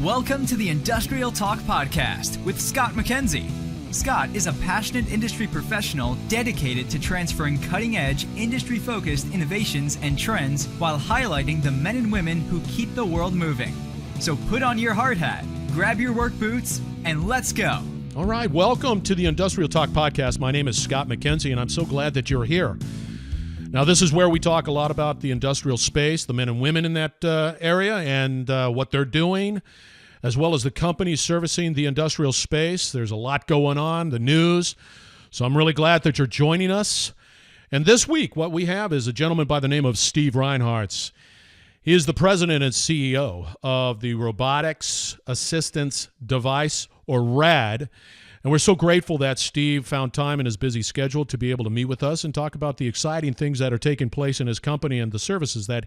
Welcome to the Industrial Talk Podcast with Scott McKenzie. Scott is a passionate industry professional dedicated to transferring cutting-edge, industry-focused innovations and trends while highlighting the men and women who keep the world moving. So put on your hard hat, grab your work boots, and let's go. All right, welcome to the Industrial Talk Podcast. My name is Scott McKenzie, and I'm so glad that you're here. Now, this is where we talk a lot about the industrial space, the men and women in that area, and what they're doing, as well as the companies servicing the industrial space. There's a lot going on, the news. So I'm really glad that you're joining us. And this week, what we have is a gentleman by the name of Steve Reinharz. He is the president and CEO of the Robotics Assistance Device, or RAD. And we're so grateful that Steve found time in his busy schedule to be able to meet with us and talk about the exciting things that are taking place in his company and the services that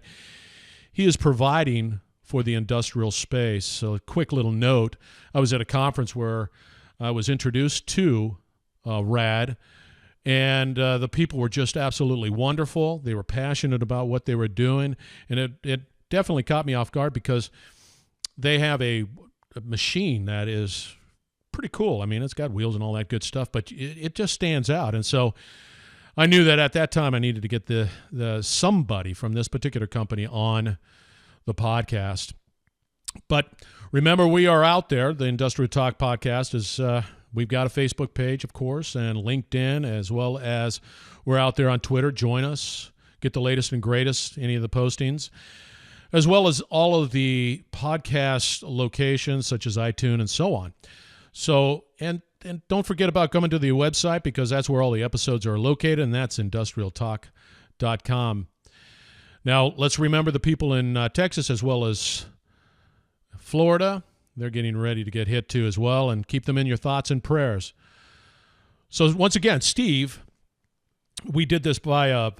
he is providing for the industrial space. So a quick little note, I was at a conference where I was introduced to RAD, and the people were just absolutely wonderful. They were passionate about what they were doing, and it definitely caught me off guard because they have a machine that is pretty cool. I mean, it's got wheels and all that good stuff, but it just stands out. And so I knew that at that time I needed to get the somebody from this particular company on the podcast. But remember, we are out there. The Industrial Talk Podcast is, we've got a Facebook page, of course, and LinkedIn, as well as we're out there on Twitter. Join us, get the latest and greatest, any of the postings, as well as all of the podcast locations such as iTunes and so on. So, and don't forget about coming to the website, because that's where all the episodes are located, and that's industrialtalk.com. Now, let's remember the people in Texas as well as Florida. They're getting ready to get hit too as well, and keep them in your thoughts and prayers. So once again, Steve, we did this via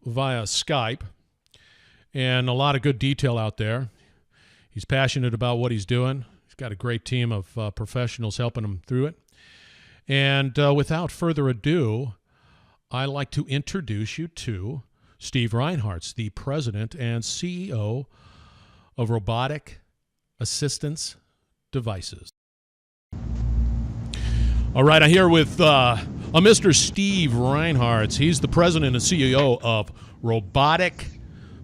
Skype, and a lot of good detail out there. He's passionate about what he's doing. He's got a great team of professionals helping him through it. And without further ado, I'd like to introduce you to Steve Reinharz, the president and CEO of Robotic Assistance Devices. All right, I'm here with a Mr. Steve Reinharz. He's the president and CEO of Robotic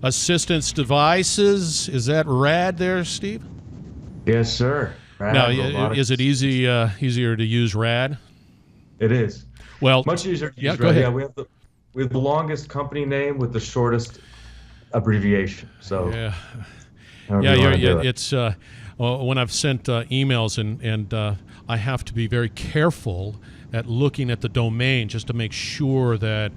Assistance Devices. Is that RAD there, Steve? Yes, sir. RAD, now, is it easier to use RAD? It is. Well, much easier to use go RAD. ahead. Yeah, we have the longest company name with the shortest abbreviation. So it's when I've sent emails and I have to be very careful at looking at the domain just to make sure that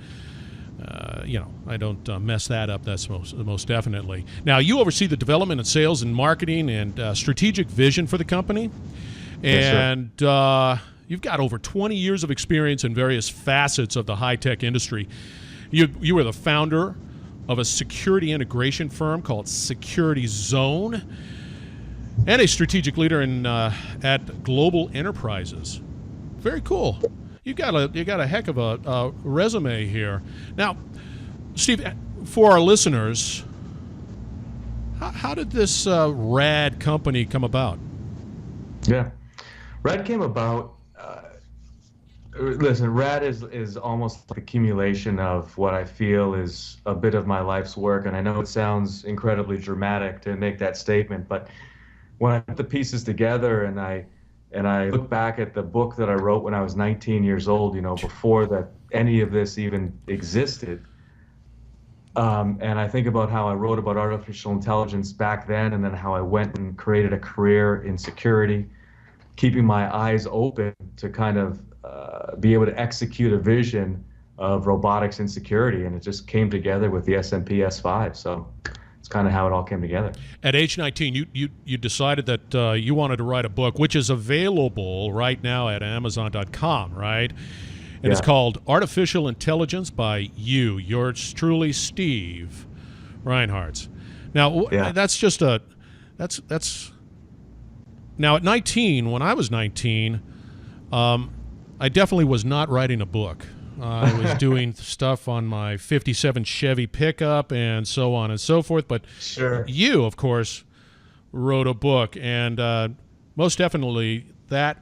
I don't mess that up. That's most definitely. Now, you oversee the development and sales and marketing and strategic vision for the company. And you've got over 20 years of experience in various facets of the high-tech industry. You were the founder of a security integration firm called Security Zone, and a strategic leader at Global Enterprises. Very cool. You got a heck of a resume here. Now, Steve, for our listeners, how did this RAD company come about? Yeah, RAD came about. Listen, RAD is almost like accumulation of what I feel is a bit of my life's work, and I know it sounds incredibly dramatic to make that statement, but when I put the pieces together and I look back at the book that I wrote when I was 19 years old, before any of this even existed. And I think about how I wrote about artificial intelligence back then, and then how I went and created a career in security, keeping my eyes open to kind of be able to execute a vision of robotics and security. And it just came together with the S&P S5. So it's kind of how it all came together. At age 19, you decided that you wanted to write a book, which is available right now at Amazon.com, right? And it's called Artificial Intelligence by yours truly, Steve Reinharz. Now, that's now at 19, when I was 19, I definitely was not writing a book. I was doing stuff on my 57 Chevy pickup and so on and so forth. But sure, you, of course, wrote a book, and most definitely that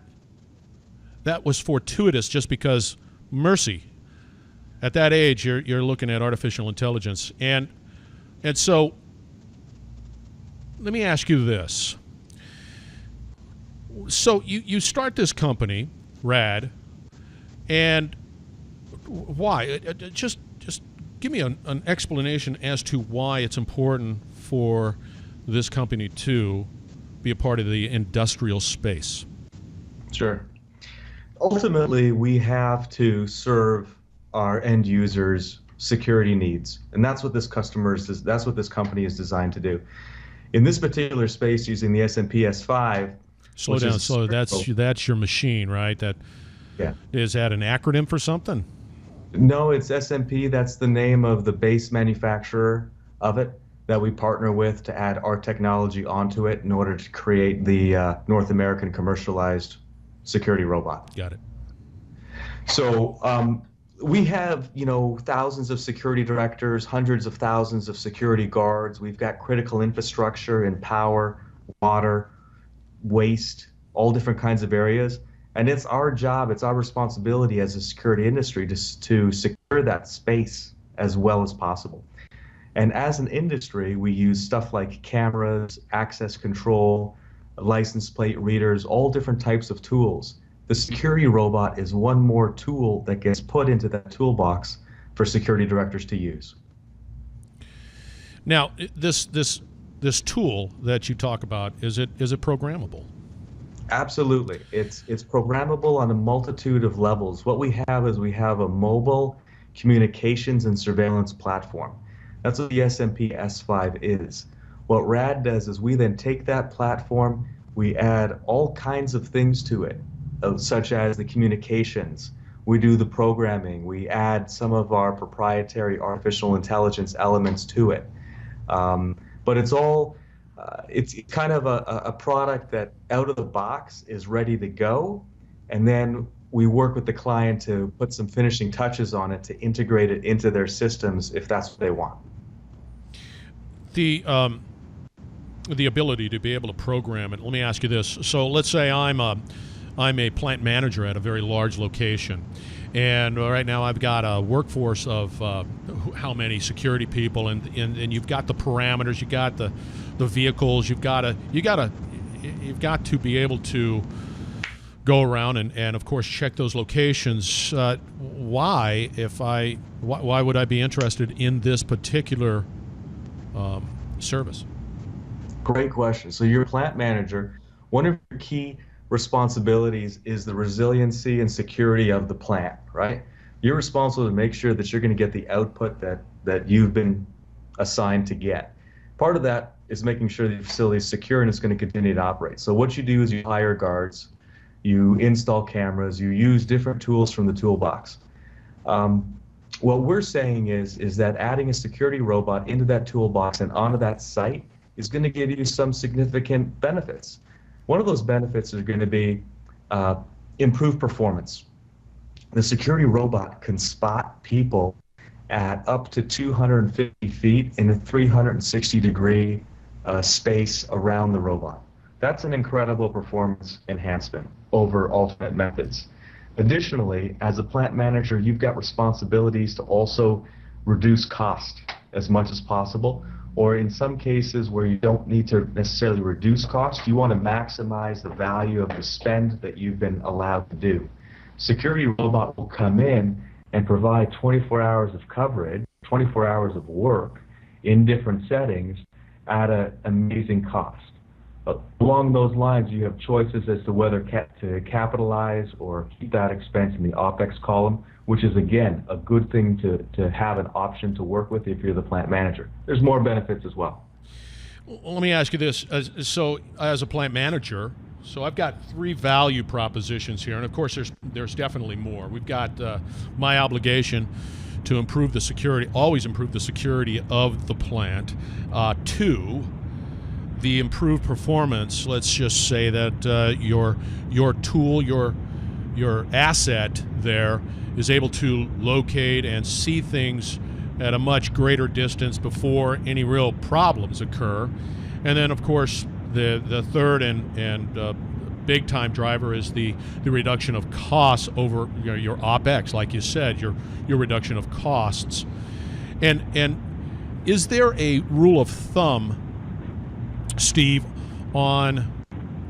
was fortuitous, just because mercy. At that age, you're looking at artificial intelligence, and so let me ask you this. So you start this company, Rad, and why? Just give me an explanation as to why it's important for this company to be a part of the industrial space. Sure. Ultimately, we have to serve our end users' security needs, and that's what this company is designed to do. In this particular space, using the S&P S5. Slow down. That's your machine, right? Yeah. Is that an acronym for something? No, it's S&P. That's the name of the base manufacturer of it that we partner with to add our technology onto it in order to create the North American commercialized security robot. Got it. So we have, thousands of security directors, hundreds of thousands of security guards. We've got critical infrastructure in power, water, waste, all different kinds of areas. And it's our job, it's our responsibility as a security industry to secure that space as well as possible. And as an industry, we use stuff like cameras, access control, license plate readers, all different types of tools. The security robot is one more tool that gets put into that toolbox for security directors to use. Now, this tool that you talk about, is it programmable? Absolutely. It's programmable on a multitude of levels. What we have is we have a mobile communications and surveillance platform. That's what the S&P S5 is. What Rad does is we then take that platform, we add all kinds of things to it, such as the communications. We do the programming. We add some of our proprietary artificial intelligence elements to it. But it's all it's kind of a product that out of the box is ready to go, and then we work with the client to put some finishing touches on it to integrate it into their systems if that's what they want. The ability to be able to program it. Let me ask you this. So let's say I'm a plant manager at a very large location, and right now I've got a workforce of how many security people, and you've got the parameters, you got the vehicles, you've got to be able to go around and of course check those locations. Why would I be interested in this particular service? Great question. So you're a plant manager. One of your key responsibilities is the resiliency and security of the plant, right? You're responsible to make sure that you're going to get the output that you've been assigned to get. Part of that is making sure the facility is secure and it's going to continue to operate. So what you do is you hire guards, you install cameras, you use different tools from the toolbox. What we're saying is that adding a security robot into that toolbox and onto that site is going to give you some significant benefits. One of those benefits is going to be improved performance. The security robot can spot people at up to 250 feet in a 360-degree space around the robot. That's an incredible performance enhancement over alternate methods. Additionally, as a plant manager, you've got responsibilities to also reduce cost as much as possible, or in some cases where you don't need to necessarily reduce cost, you want to maximize the value of the spend that you've been allowed to do. Security robot will come in and provide 24 hours of coverage, 24 hours of work in different settings at an amazing cost. Along those lines, you have choices as to whether to capitalize or keep that expense in the OPEX column, which is, again, a good thing to have an option to work with if you're the plant manager. There's more benefits as well. Well, let me ask you this. So as a plant manager, so I've got three value propositions here, and of course there's definitely more. We've got my obligation to improve the security, always improve the security of the plant. Two, the improved performance. Let's just say that your tool, your asset there is able to locate and see things at a much greater distance before any real problems occur. And then, of course, The third and big time driver is the reduction of costs over your OpEx, like you said, your reduction of costs. And is there a rule of thumb, Steve, on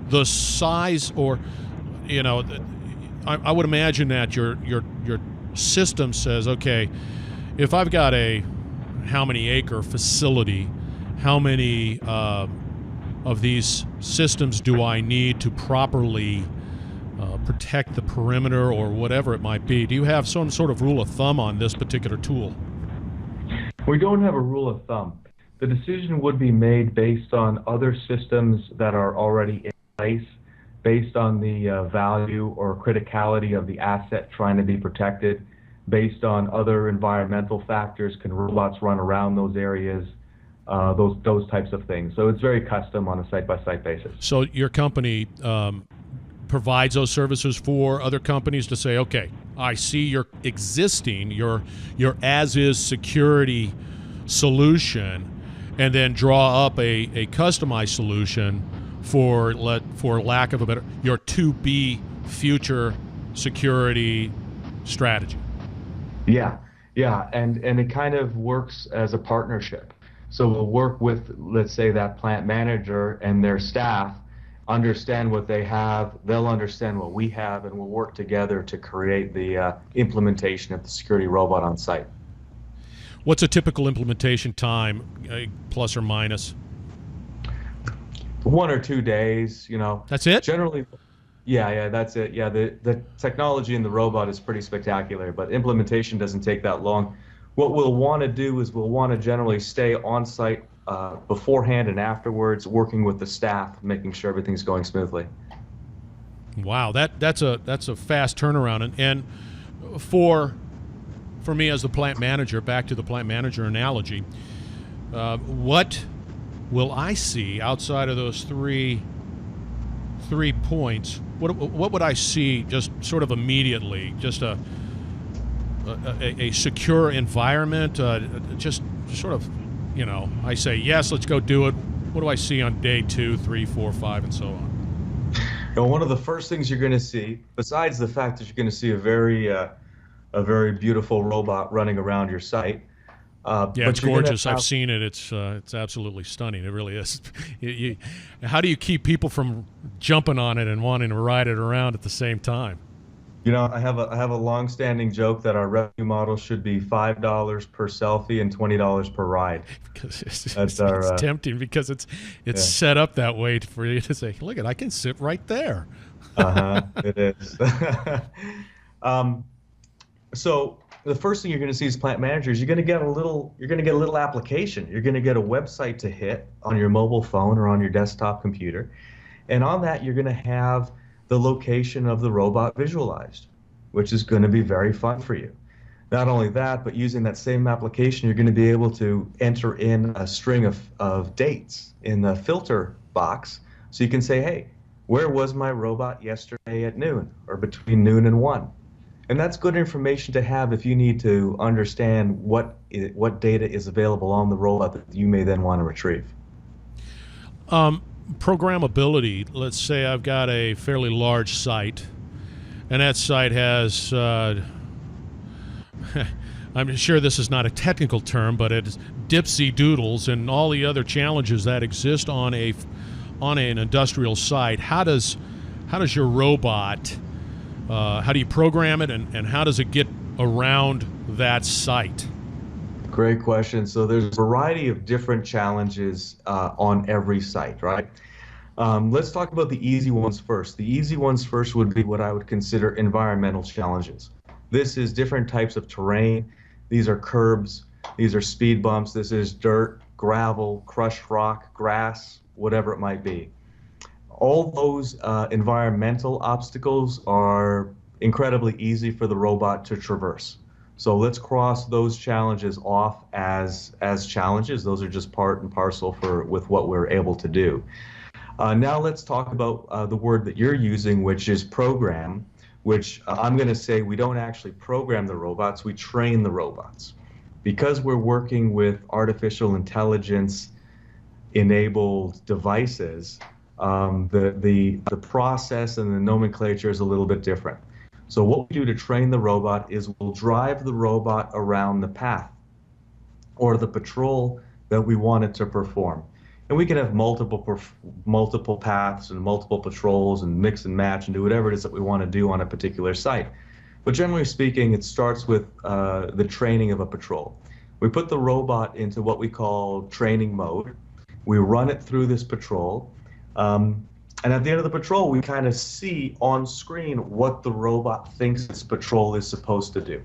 the size, or I would imagine that your system says, okay, if I've got a how many acre facility, how many of these systems do I need to properly protect the perimeter or whatever it might be? Do you have some sort of rule of thumb on this particular tool? We don't have a rule of thumb. The decision would be made based on other systems that are already in place, based on the value or criticality of the asset trying to be protected, based on other environmental factors. Can robots run around those areas? Those types of things. So it's very custom on a site-by-site basis. So your company provides those services for other companies to say, okay, I see your existing, your as-is security solution, and then draw up a customized solution for lack of a better, your to-be future security strategy. Yeah, and it kind of works as a partnership. So we'll work with, let's say, that plant manager and their staff, understand what they have, they'll understand what we have, and we'll work together to create the implementation of the security robot on site. What's a typical implementation time, plus or minus? 1 or 2 days, That's it? Generally, yeah, that's it. Yeah, the technology in the robot is pretty spectacular, but implementation doesn't take that long. What we'll want to do is we'll want to generally stay on site beforehand and afterwards, working with the staff, making sure everything's going smoothly. Wow, that's a fast turnaround, and for me as the plant manager, back to the plant manager analogy, what will I see outside of those three points? What would I see just sort of immediately? Just a secure environment, just sort of, I say, yes, let's go do it. What do I see on day 2, 3, 4, 5, and so on? One of the first things you're going to see, besides the fact that you're going to see a very beautiful robot running around your site. Yeah, it's gorgeous. I've seen it. It's absolutely stunning. It really is. How do you keep people from jumping on it and wanting to ride it around at the same time? I have a long-standing joke that our revenue model should be $5 per selfie and $20 per ride. Because it's tempting because it's set up that way for you to say, "Look, I can sit right there." It is. So the first thing you're going to see as plant managers, you're going to get a little application. You're going to get a website to hit on your mobile phone or on your desktop computer, and on that you're going to have the location of the robot visualized, which is going to be very fun for you. Not only that, but using that same application, you're going to be able to enter in a string of dates in the filter box. So you can say, hey, where was my robot yesterday at noon or between noon and 1? And that's good information to have if you need to understand what data is available on the robot that you may then want to retrieve. Programmability, let's say I've got a fairly large site, and that site has, I'm sure this is not a technical term, but it's dipsy doodles and all the other challenges that exist on an industrial site. How does your robot, how do you program it, and how does it get around that site? Great question. So there's a variety of different challenges on every site, right? Let's talk about the easy ones first. The easy ones first would be what I would consider environmental challenges. This is different types of terrain. These are curbs. These are speed bumps. This is dirt, gravel, crushed rock, grass, whatever it might be. All those environmental obstacles are incredibly easy for the robot to traverse. So let's cross those challenges off as challenges. Those are just part and parcel with what we're able to do. Now let's talk about the word that you're using, which is program, which I'm going to say we don't actually program the robots, we train the robots. Because we're working with artificial intelligence enabled devices, the process and the nomenclature is a little bit different. So what we do to train the robot is we'll drive the robot around the path or the patrol that we want it to perform. And we can have multiple paths and multiple patrols and mix and match and do whatever it is that we want to do on a particular site. But generally speaking, it starts with the training of a patrol. We put the robot into what we call training mode. We run it through this patrol. And at the end of the patrol, we kind of see on screen what the robot thinks its patrol is supposed to do.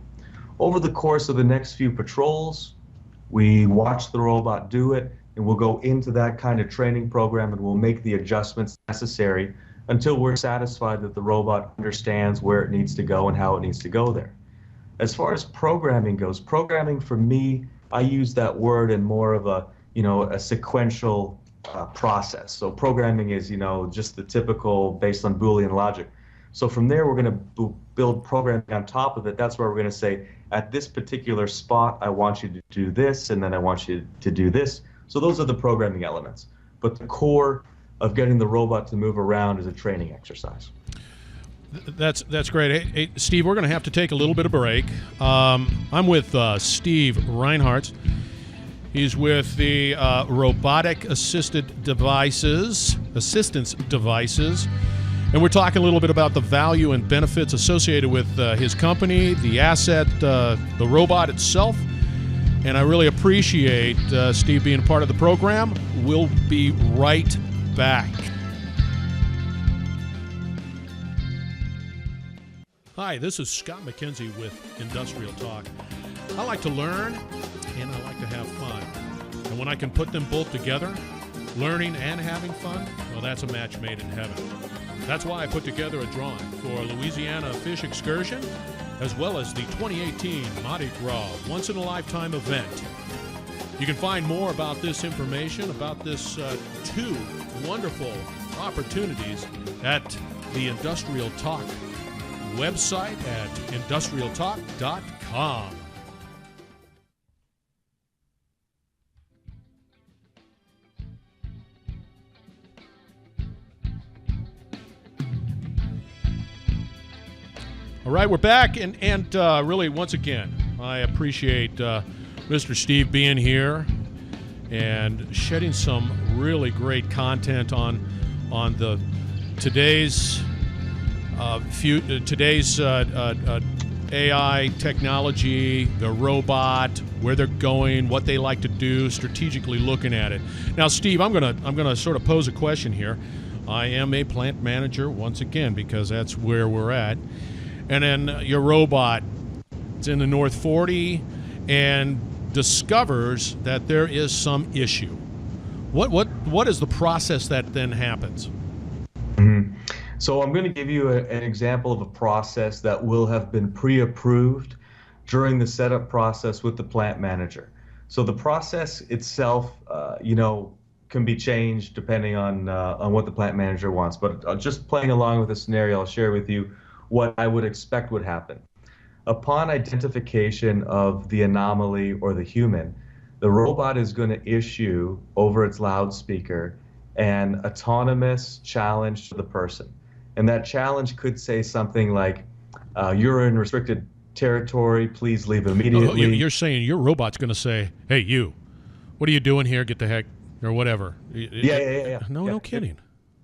Over the course of the next few patrols, we watch the robot do it, and we'll go into that kind of training program and we'll make the adjustments necessary until we're satisfied that the robot understands where it needs to go and how it needs to go there. As far as programming goes, programming for me, I use that word in more of a sequential process. So programming is, just the typical based on Boolean logic. So from there, we're going to build programming on top of it. That's where we're going to say, at this particular spot, I want you to do this, and then I want you to do this. So those are the programming elements. But the core of getting the robot to move around is a training exercise. That's great. Hey, Steve, we're going to have to take a little bit of break. I'm with Steve Reinhardt. He's with the robotic assistance devices, and we're talking a little bit about the value and benefits associated with his company, the asset, the robot itself. And I really appreciate Steve being a part of the program. We'll be right back. Hi, this is Scott McKenzie with Industrial Talk. I like to learn and I like to have fun. And when I can put them both together, learning and having fun, well, that's a match made in heaven. That's why I put together a drawing for Louisiana Fish Excursion, as well as the 2018 Mardi Gras once-in-a-lifetime event. You can find more about this information, about this two wonderful opportunities at the Industrial Talk website at industrialtalk.com. All right, we're back, and really, once again, I appreciate Mr. Steve being here and shedding some really great content on the today's AI technology, the robot, where they're going, what they like to do, strategically looking at it. Now, Steve, I'm gonna sort of pose a question here. I am a plant manager once again because that's where we're at. And then your robot is in the North 40 and discovers that there is some issue. What is the process that then happens? Mm-hmm. So I'm going to give you an example of a process that will have been pre-approved during the setup process with the plant manager. So the process itself, can be changed depending on what the plant manager wants. But just playing along with the scenario, I'll share with you what I would expect would happen. Upon identification of the anomaly or the human, the robot is going to issue over its loudspeaker an autonomous challenge to the person. And that challenge could say something like, you're in restricted territory, please leave immediately. Oh, you're saying your robot's going to say, hey, you, what are you doing here? Get the heck, or whatever. Yeah. No kidding.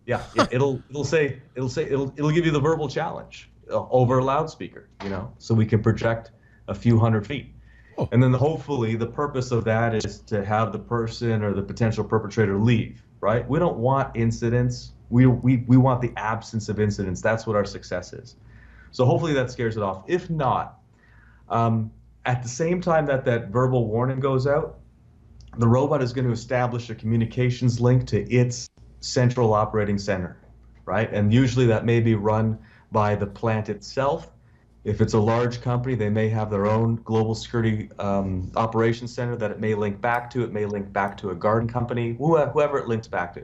Yeah. It'll give you the verbal challenge over a loudspeaker, so we can project a few hundred feet. Oh. And then hopefully the purpose of that is to have the person or the potential perpetrator leave, right? We don't want incidents. We want the absence of incidents. That's what our success is. So hopefully that scares it off. If not, at the same time that verbal warning goes out, the robot is going to establish a communications link to its central operating center, right? And usually that may be run by the plant itself. If it's a large company, they may have their own global security operations center that it may link back to. It may link back to a garden company, whoever it links back to.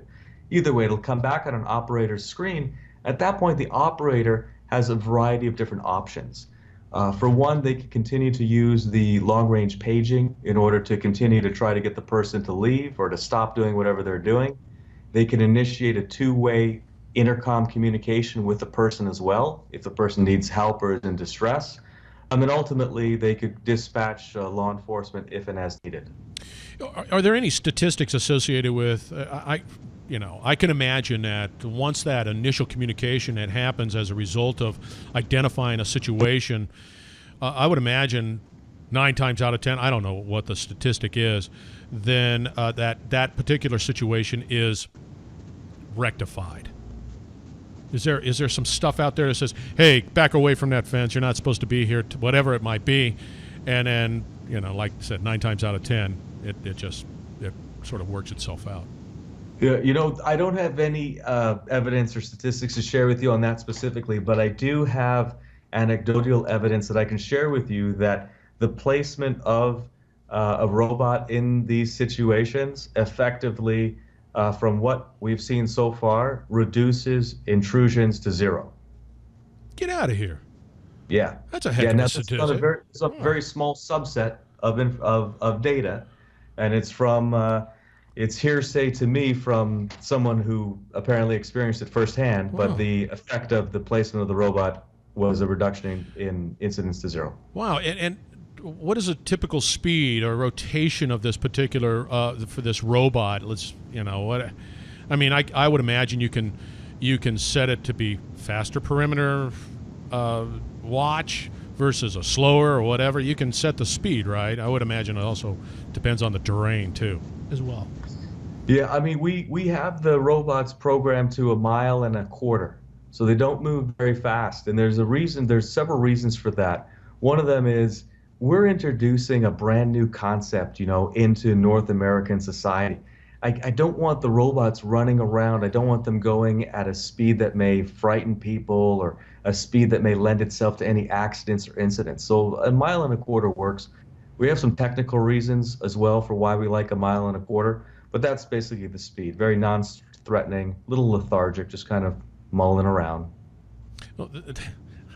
Either way, it'll come back on an operator's screen. At that point, the operator has a variety of different options. For one, they can continue to use the long-range paging in order to continue to try to get the person to leave or to stop doing whatever they're doing. They can initiate a two-way intercom communication with the person as well, if the person needs help or is in distress. And then ultimately, they could dispatch law enforcement if and as needed. Are there any statistics associated with, I can imagine that once that initial communication that happens as a result of identifying a situation, I would imagine 9 times out of 10, I don't know what the statistic is, then that particular situation is rectified. Is there some stuff out there that says, hey, back away from that fence, you're not supposed to be here, whatever it might be, and then, like I said, 9 times out of 10, it sort of works itself out. Yeah, I don't have any evidence or statistics to share with you on that specifically, but I do have anecdotal evidence that I can share with you that the placement of a robot in these situations effectively, from what we've seen so far, reduces intrusions to 0. Get out of here. Yeah. That's a heck of a statistic. It's a very small subset of data, and it's from it's hearsay to me from someone who apparently experienced it firsthand. Wow. But the effect of the placement of the robot was a reduction in incidents to 0. Wow. And what is a typical speed or rotation of this particular for this robot? I would imagine you can set it to be faster perimeter watch versus a slower or whatever. You can set the speed, right? I would imagine it also depends on the terrain too, as well. Yeah, we have the robots programmed to 1.25 miles, so they don't move very fast. And there's several reasons for that. One of them is we're introducing a brand new concept, into North American society. I don't want the robots running around. I don't want them going at a speed that may frighten people or a speed that may lend itself to any accidents or incidents. So 1.25 miles works. We have some technical reasons as well for why we like 1.25 miles, but that's basically the speed. Very non-threatening, a little lethargic, just kind of mulling around. Well,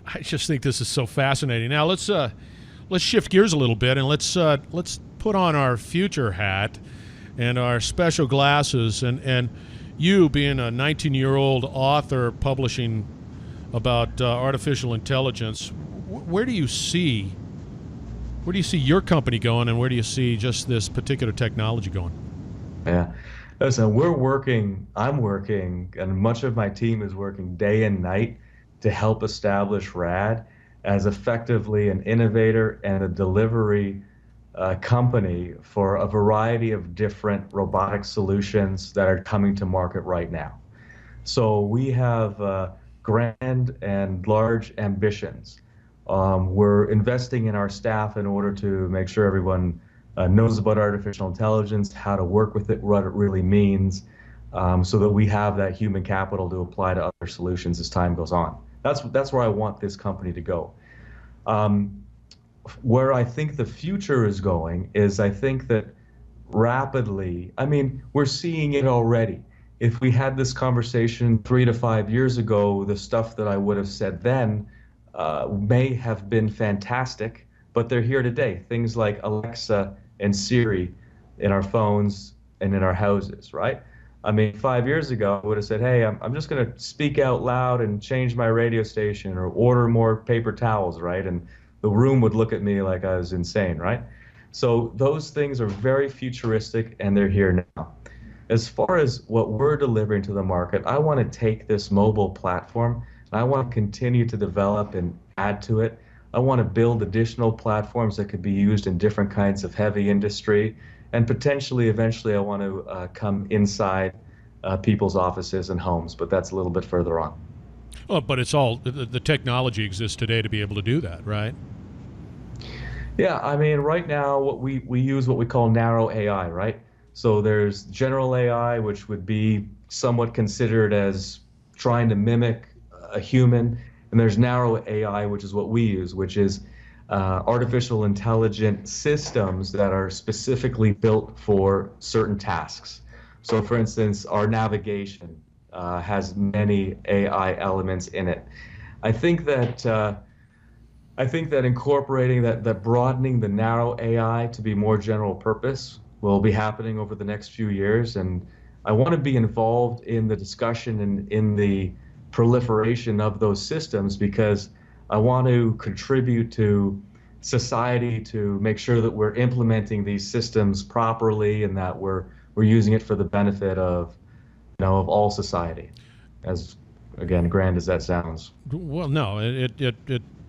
I just think this is so fascinating. Now let's shift gears a little bit and let's put on our future hat and our special glasses, and you being a 19-year-old author publishing about artificial intelligence, where do you see your company going, and where do you see just this particular technology going? Yeah, listen, I'm working, and much of my team is working day and night to help establish Rad as effectively an innovator and a delivery company for a variety of different robotic solutions that are coming to market right now. So we have grand and large ambitions. We're investing in our staff in order to make sure everyone knows about artificial intelligence, how to work with it, what it really means, so that we have that human capital to apply to other solutions as time goes on. That's where I want this company to go. Where I think the future is going is I think that rapidly, we're seeing it already. If we had this conversation 3 to 5 years ago, the stuff that I would have said then may have been fantastic, but they're here today. Things like Alexa and Siri in our phones and in our houses, right? 5 years ago, I would have said, hey, I'm just going to speak out loud and change my radio station or order more paper towels, right? And the room would look at me like I was insane, right? So those things are very futuristic, and they're here now. As far as what we're delivering to the market, I want to take this mobile platform, and I want to continue to develop and add to it. I want to build additional platforms that could be used in different kinds of heavy industry, and potentially, eventually, I want to come inside people's offices and homes, but that's a little bit further on. Well, but it's all, the technology exists today to be able to do that, right? Yeah, right now we use what we call narrow AI, right? So there's general AI, which would be somewhat considered as trying to mimic a human, and there's narrow AI, which is what we use, which is artificial intelligent systems that are specifically built for certain tasks. So for instance, our navigation has many AI elements in it. I think that I think that incorporating that broadening the narrow AI to be more general purpose will be happening over the next few years. And I want to be involved in the discussion and in the proliferation of those systems because I want to contribute to society to make sure that we're implementing these systems properly and that we're using it for the benefit of, of all society. As again, grand as that sounds. Well, no,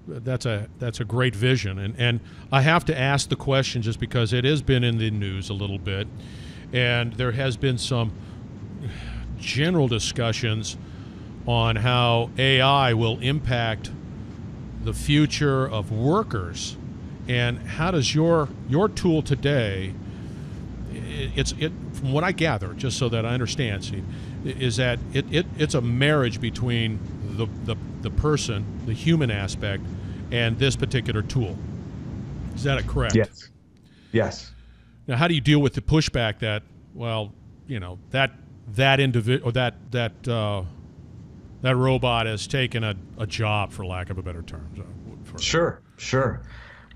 that's a great vision, and I have to ask the question just because it has been in the news a little bit, and there has been some general discussions on how AI will impact the future of workers, and how does your tool today? From what I gather, just so that I understand, Steve, is that it's a marriage between the person, the human aspect, and this particular tool. Is that correct? Yes. Yes. Now, how do you deal with the pushback that, that individual or that robot has taken a job, for lack of a better term? Sure.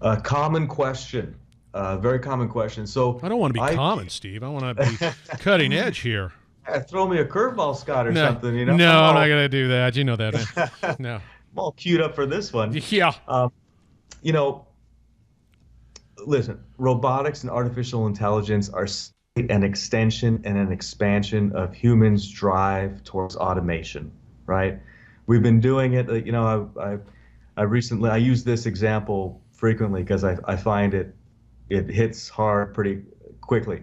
A common question. Very common question. So I don't want to be common, Steve. I want to be cutting edge here. Throw me a curveball, Scott, or something. No, I'm not going to do that. You know that. No. I'm all queued up for this one. Yeah. Listen, robotics and artificial intelligence are an extension and an expansion of humans' drive towards automation, right? We've been doing it. I use this example frequently because I find it hits hard pretty quickly.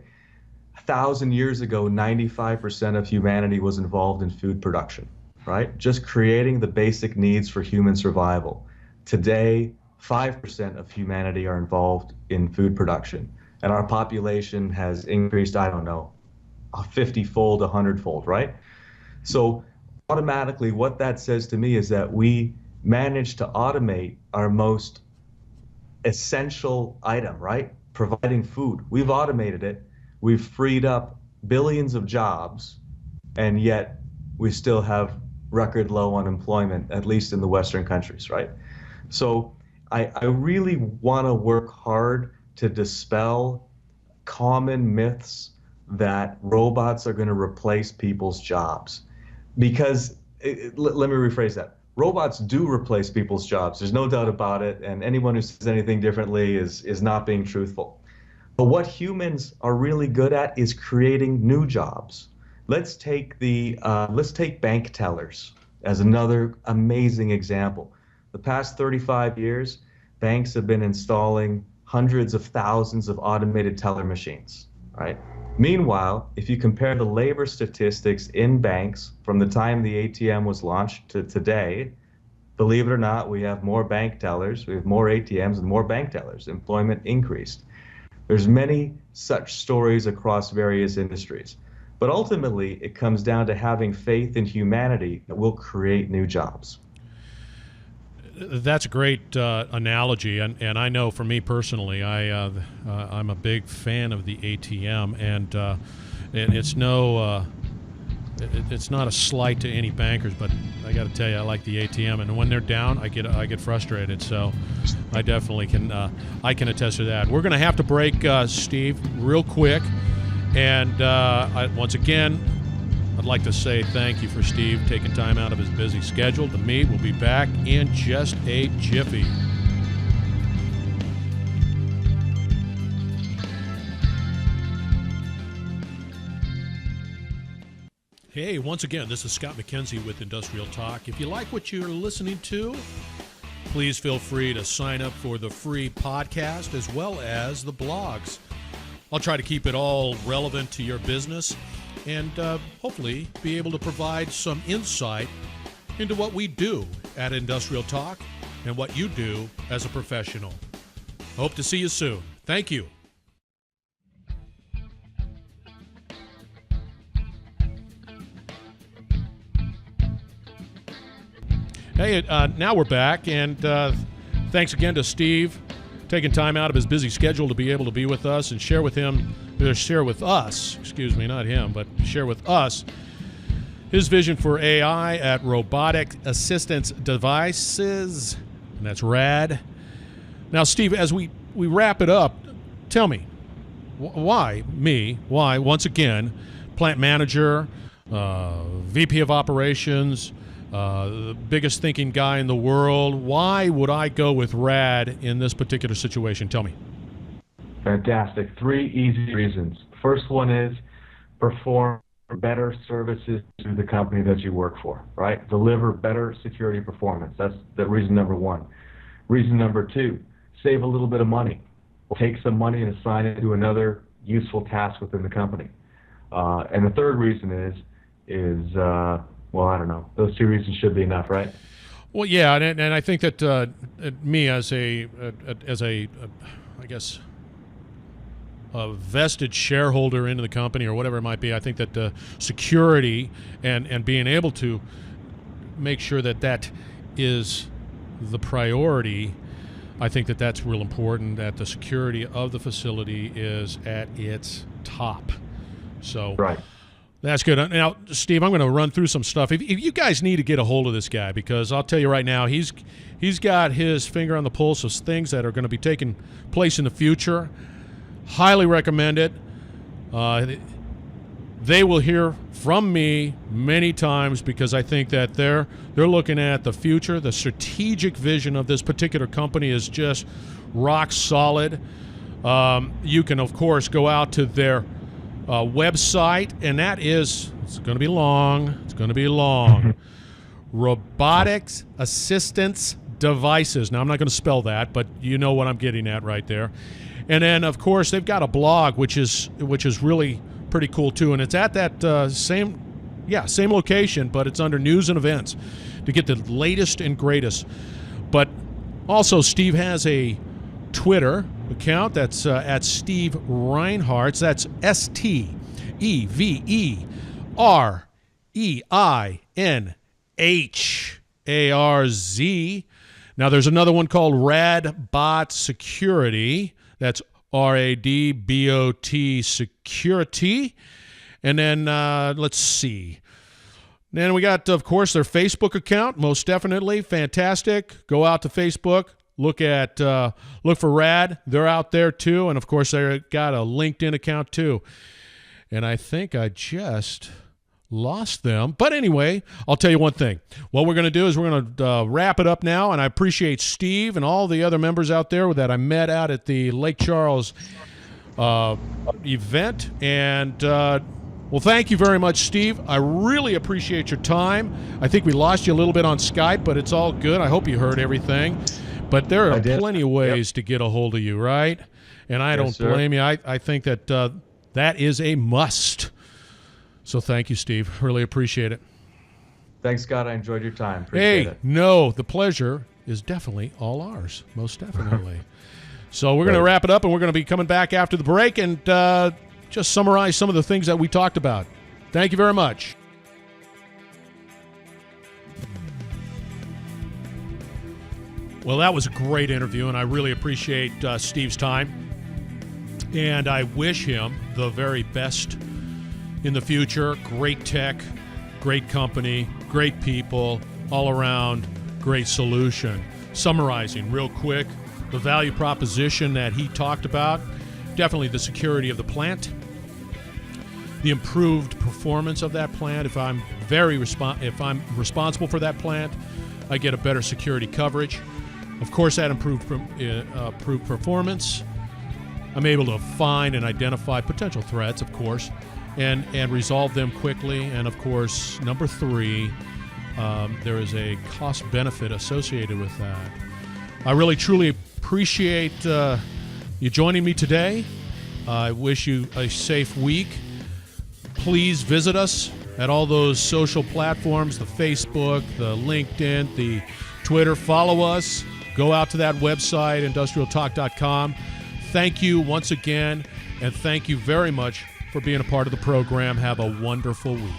1,000 years ago, 95% of humanity was involved in food production, right? Just creating the basic needs for human survival. Today, 5% of humanity are involved in food production, and our population has increased, I don't know, 50-fold, 100-fold, right? So automatically, what that says to me is that we managed to automate our most essential item, right? Providing food. We've automated it. We've freed up billions of jobs, and yet we still have record low unemployment, at least in the Western countries, right? So I really want to work hard to dispel common myths that robots are going to replace people's jobs. Because, let me rephrase that. Robots do replace people's jobs. There's no doubt about it, and anyone who says anything differently is not being truthful. But what humans are really good at is creating new jobs. Let's take bank tellers as another amazing example. The past 35 years, banks have been installing hundreds of thousands of automated teller machines, right? Meanwhile, if you compare the labor statistics in banks from the time the ATM was launched to today, believe it or not, we have more bank tellers, we have more ATMs and more bank tellers. Employment increased. There's many such stories across various industries. But ultimately, it comes down to having faith in humanity that will create new jobs. That's a great analogy, and I know for me personally, I'm a big fan of the ATM, and it's not a slight to any bankers, but I got to tell you, I like the ATM, and when they're down, I get frustrated. So I definitely can attest to that. We're going to have to break, Steve, real quick, and once again, I'd like to say thank you for Steve taking time out of his busy schedule to meet. We'll be back in just a jiffy. Hey, once again, this is Scott McKenzie with Industrial Talk. If you like what you're listening to, please feel free to sign up for the free podcast as well as the blogs. I'll try to keep it all relevant to your business and hopefully be able to provide some insight into what we do at Industrial Talk and what you do as a professional. Hope to see you soon. Thank you. Hey, now we're back, and thanks again to Steve taking time out of his busy schedule to be able to be with us and share with us, not him, but share with us his vision for AI at Robotic Assistance Devices, and that's Rad. Now, Steve, as we wrap it up, tell me, why me? Why, once again, plant manager, VP of operations, the biggest thinking guy in the world, why would I go with Rad in this particular situation? Tell me. Fantastic. 3 easy reasons. First one is perform better services to the company that you work for, right? Deliver better security performance. That's the reason number 1. Reason number 2, save a little bit of money. Take some money and assign it to another useful task within the company. And the third reason is well, I don't know. Those 2 reasons should be enough, right? Well, yeah, and I think that me as a I guess, a vested shareholder into the company or whatever it might be, I think that security and being able to make sure that that is the priority, I think that that's real important, that the security of the facility is at its top. So right. That's good. Now, Steve, I'm going to run through some stuff. If you guys need to get a hold of this guy, because I'll tell you right now, he's got his finger on the pulse of things that are going to be taking place in the future. Highly recommend it. They will hear from me many times because I think that they're looking at the future. The strategic vision of this particular company is just rock solid. You can, of course, go out to their website, and that is, it's going to be long, Robotics Assistance Devices. Now, I'm not going to spell that, but you know what I'm getting at right there. And then, of course, they've got a blog, which is really pretty cool, too. And it's at that same location, but it's under news and events to get the latest and greatest. But also, Steve has a Twitter account that's at Steve Reinharz. That's SteveReinharz. Now, there's another one called Radbot Security. That's RADBOT Security. And then let's see. Then we got, of course, their Facebook account. Most definitely fantastic. Go out to Facebook. Look for Rad. They're out there too, and of course they got a LinkedIn account too. And I think I just lost them. But anyway, I'll tell you one thing. What we're going to do is we're going to wrap it up now, and I appreciate Steve and all the other members out there that I met out at the Lake Charles event. And well, thank you very much, Steve. I really appreciate your time. I think we lost you a little bit on Skype, but it's all good. I hope you heard everything. But there are plenty of ways to get a hold of you, right? And I don't blame you. I think that that is a must. So thank you, Steve. Really appreciate it. Thanks, Scott. I enjoyed your time. Appreciate it. No, the pleasure is definitely all ours. Most definitely. So we're going to wrap it up, and we're going to be coming back after the break and just summarize some of the things that we talked about. Thank you very much. Well, that was a great interview, and I really appreciate Steve's time. And I wish him the very best in the future. Great tech, great company, great people, all around great solution. Summarizing real quick, the value proposition that he talked about, definitely the security of the plant, the improved performance of that plant. If I'm responsible for that plant, I get a better security coverage. Of course, that improved performance. I'm able to find and identify potential threats, of course, and resolve them quickly. And, of course, number 3, there is a cost benefit associated with that. I really, truly appreciate you joining me today. I wish you a safe week. Please visit us at all those social platforms, the Facebook, the LinkedIn, the Twitter. Follow us. Go out to that website, industrialtalk.com. Thank you once again, and thank you very much for being a part of the program. Have a wonderful week.